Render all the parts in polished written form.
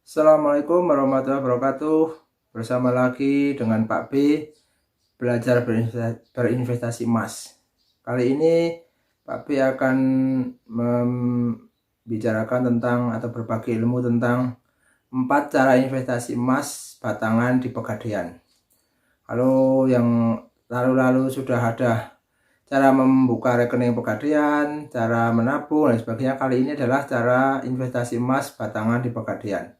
Assalamualaikum warahmatullahi wabarakatuh. Bersama lagi dengan Pak B, belajar berinvestasi emas. Kali ini Pak B akan membicarakan tentang atau berbagi ilmu tentang 4 cara investasi emas batangan di Pegadaian. Kalau yang lalu-lalu sudah ada cara membuka rekening Pegadaian, cara menabung dan sebagainya, kali ini adalah cara investasi emas batangan di Pegadaian.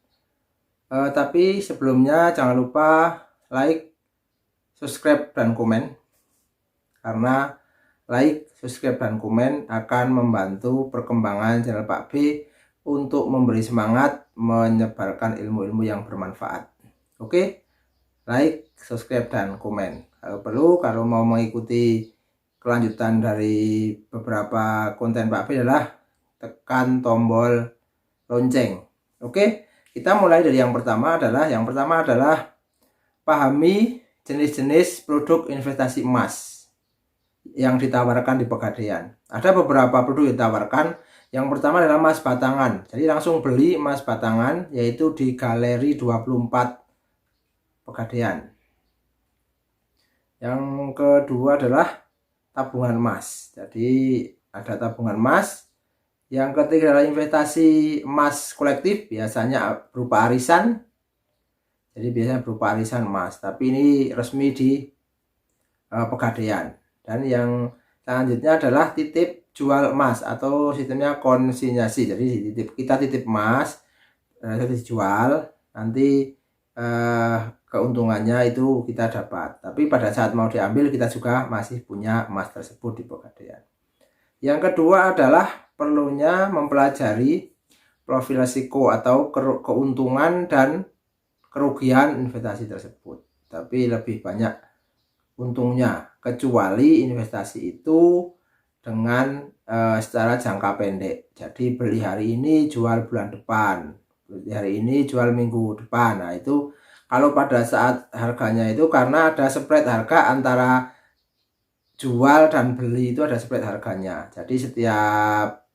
Tapi sebelumnya jangan lupa like, subscribe, dan komen, karena like, subscribe, dan komen akan membantu perkembangan channel Pak B untuk memberi semangat menyebarkan ilmu-ilmu yang bermanfaat. Oke, like, subscribe, dan komen. Kalau perlu, kalau mau mengikuti kelanjutan dari beberapa konten Pak B adalah tekan tombol lonceng. Oke, kita mulai dari yang pertama adalah pahami jenis-jenis produk investasi emas yang ditawarkan di Pegadaian. Ada beberapa produk yang ditawarkan. Yang pertama adalah emas batangan. Jadi langsung beli emas batangan, yaitu di Galeri 24 Pegadaian. Yang kedua adalah tabungan emas. Jadi ada tabungan emas. Yang ketiga adalah investasi emas kolektif, biasanya berupa arisan. Jadi biasanya berupa arisan emas, tapi ini resmi di Pegadaian. Dan yang selanjutnya adalah titip jual emas atau sistemnya konsinyasi. Jadi kita titip emas, dijual, nanti keuntungannya itu kita dapat. Tapi pada saat mau diambil kita juga masih punya emas tersebut di Pegadaian. Yang kedua adalah perlunya mempelajari profil risiko atau keuntungan dan kerugian investasi tersebut. Tapi lebih banyak untungnya, kecuali investasi itu dengan secara jangka pendek. Jadi beli hari ini jual bulan depan, beli hari ini jual minggu depan. Nah itu kalau pada saat harganya itu karena ada spread harga antara jual dan beli, itu ada spread harganya. Jadi setiap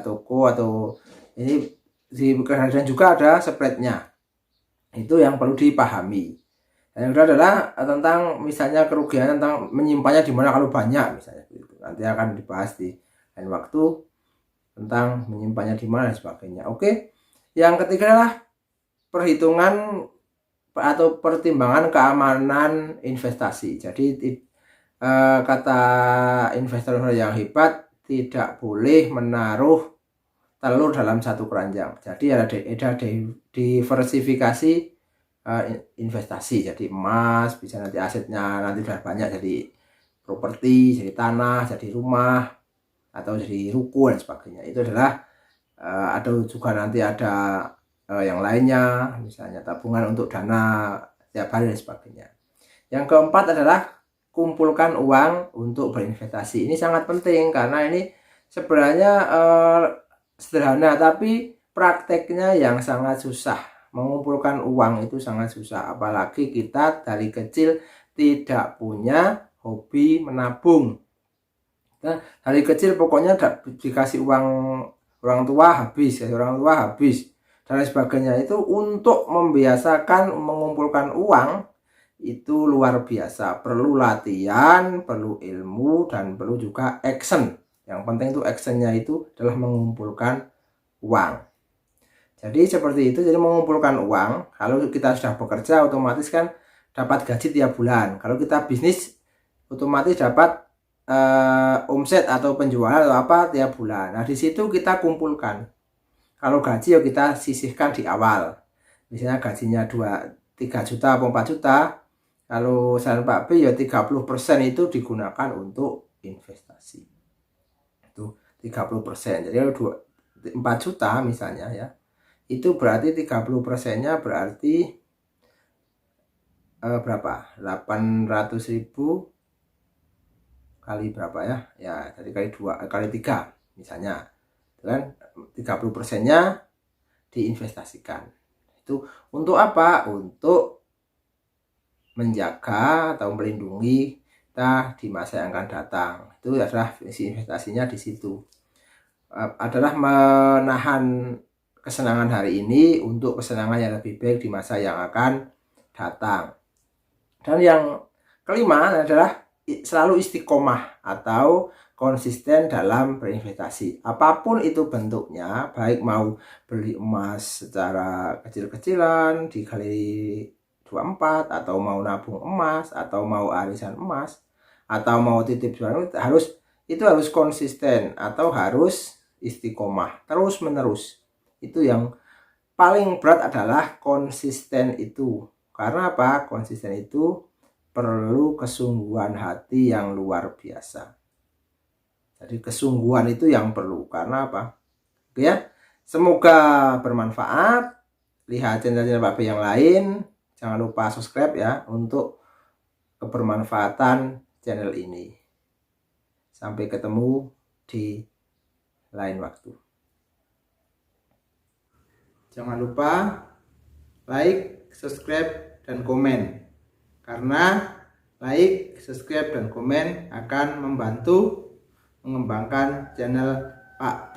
toko atau ini di Pegadaian juga ada spreadnya. Itu yang perlu dipahami. Dan yang kedua adalah tentang misalnya kerugian tentang menyimpannya di mana kalau banyak misalnya gitu. Nanti akan dibahas di lain waktu tentang menyimpannya di mana dan sebagainya. Oke. Yang ketiga adalah perhitungan atau pertimbangan keamanan investasi. Jadi kata investor yang hebat, tidak boleh menaruh telur dalam satu keranjang. Jadi ada diversifikasi investasi. Jadi emas bisa nanti asetnya nanti sudah banyak jadi properti, jadi tanah, jadi rumah, atau jadi ruko dan sebagainya. Itu adalah ada juga nanti ada yang lainnya, misalnya tabungan untuk dana tiap hari dan sebagainya. Yang keempat adalah kumpulkan uang untuk berinvestasi. Ini sangat penting karena ini sebenarnya sederhana, tapi prakteknya yang sangat susah. Mengumpulkan uang itu sangat susah, apalagi kita dari kecil tidak punya hobi menabung. Nah, dari kecil pokoknya dikasih uang orang tua habis, dan sebagainya. Itu untuk membiasakan mengumpulkan uang itu luar biasa, perlu latihan, perlu ilmu, dan perlu juga action. Yang penting itu actionnya itu adalah mengumpulkan uang. Jadi seperti itu. Jadi mengumpulkan uang, kalau kita sudah bekerja otomatis kan dapat gaji tiap bulan. Kalau kita bisnis otomatis dapat omset atau penjualan atau apa tiap bulan. Nah di situ kita kumpulkan. Kalau gaji ya kita sisihkan di awal. Misalnya gajinya 3 juta atau 4 juta. Kalau saran Pak B ya 30% itu digunakan untuk investasi. Itu 30%. Jadi 4 juta misalnya ya. Itu berarti 30%-nya berarti berapa? 800.000 kali berapa ya? Ya, tadi kali 2 kali 3 misalnya. Itu kan 30%-nya diinvestasikan. Itu untuk apa? Untuk menjaga atau melindungi kita di masa yang akan datang. Itu adalah fungsi investasinya di situ. Adalah menahan kesenangan hari ini untuk kesenangan yang lebih baik di masa yang akan datang. Dan yang kelima adalah selalu istiqomah atau konsisten dalam berinvestasi. Apapun itu bentuknya, baik mau beli emas secara kecil-kecilan dikali 24, atau mau nabung emas, atau mau arisan emas, atau mau titip jualan, harus konsisten atau harus istiqomah terus menerus. Itu yang paling berat adalah konsisten itu. Karena apa? Konsisten itu perlu kesungguhan hati yang luar biasa. Jadi kesungguhan itu yang perlu. Karena apa? Oke ya. Semoga bermanfaat. Lihat channel-channel Pak B yang lain. Jangan lupa subscribe ya untuk kebermanfaatan channel ini. Sampai ketemu di lain waktu. Jangan lupa like, subscribe, dan komen. Karena like, subscribe, dan komen akan membantu mengembangkan channel Pak B.